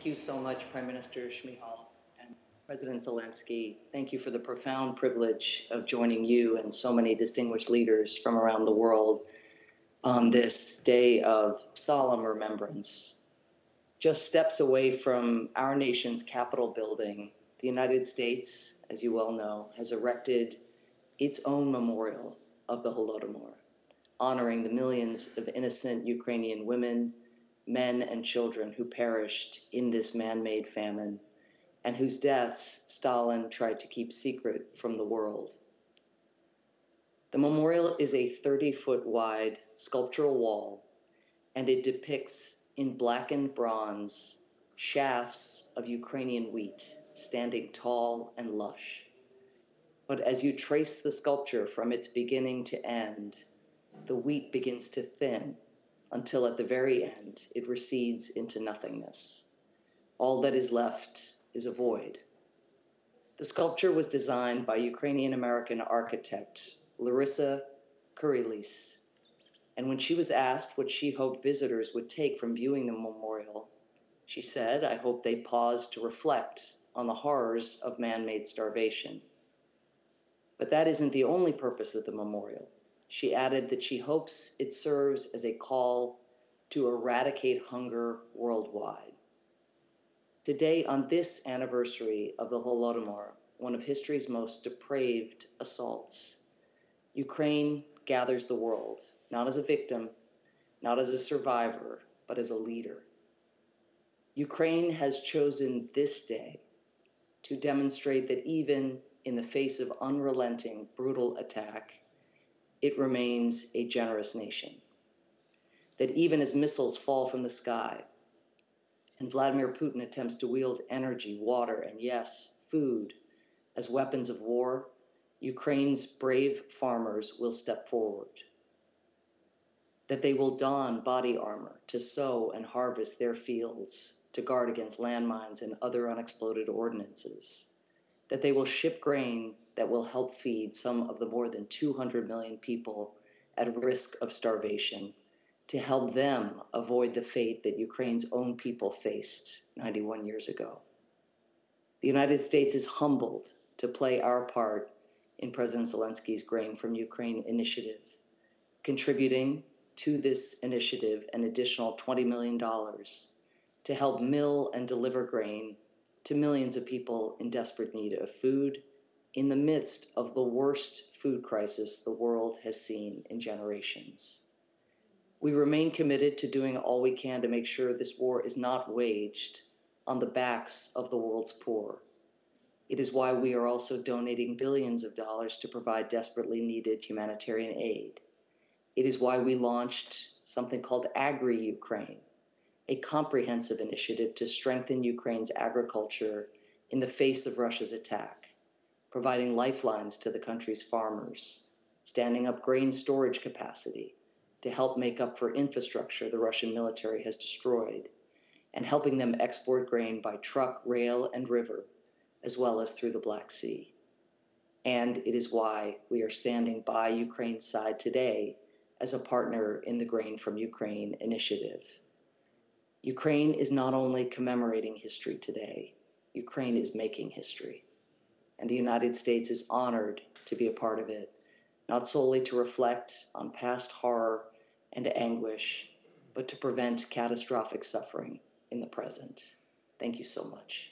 Thank you so much, Prime Minister Shmihal and President Zelenskyy. Thank you for the profound privilege of joining you and so many distinguished leaders from around the world on this day of solemn remembrance. Just steps away from our nation's Capitol building, the United States, as you well know, has erected its own memorial of the Volodymyr, honoring the millions of innocent Ukrainian women, men, and children who perished in this man-made famine and whose deaths Stalin tried to keep secret from the world. The memorial is a 30-foot wide sculptural wall, and it depicts in blackened bronze shafts of Ukrainian wheat standing tall and lush. But as you trace the sculpture from its beginning to end, the wheat begins to thin until at the very end it recedes into nothingness. All that is left is a void. The sculpture was designed by Ukrainian-American architect Larissa Kurilis, and when she was asked what she hoped visitors would take from viewing the memorial, she said, "I hope they pause to reflect on the horrors of man-made starvation." But that isn't the only purpose of the memorial. She added that she hopes it serves as a call to eradicate hunger worldwide. Today, on this anniversary of the Volodymyr, one of history's most depraved assaults, Ukraine gathers the world, not as a victim, not as a survivor, but as a leader. Ukraine has chosen this day to demonstrate that even in the face of unrelenting, brutal attack, it remains a generous nation. That even as missiles fall from the sky and Vladimir Putin attempts to wield energy, water, and yes, food as weapons of war, Ukraine's brave farmers will step forward. That they will don body armor to sow and harvest their fields, to guard against landmines and other unexploded ordnances. That they will ship grain that will help feed some of the more than 200 million people at risk of starvation, to help them avoid the fate that Ukraine's own people faced 91 years ago. The United States is humbled to play our part in President Zelenskyy's Grain from Ukraine initiative, contributing to this initiative an additional $20 million to help mill and deliver grain to millions of people in desperate need of food in the midst of the worst food crisis the world has seen in generations. We remain committed to doing all we can to make sure this war is not waged on the backs of the world's poor. It is why we are also donating billions of dollars to provide desperately needed humanitarian aid. It is why we launched something called Agri-Ukraine, a comprehensive initiative to strengthen Ukraine's agriculture in the face of Russia's attack, providing lifelines to the country's farmers, standing up grain storage capacity to help make up for infrastructure the Russian military has destroyed, and helping them export grain by truck, rail, and river, as well as through the Black Sea. And it is why we are standing by Ukraine's side today as a partner in the Grain from Ukraine initiative. Ukraine is not only commemorating history today, Ukraine is making history. And the United States is honored to be a part of it, not solely to reflect on past horror and anguish, but to prevent catastrophic suffering in the present. Thank you so much.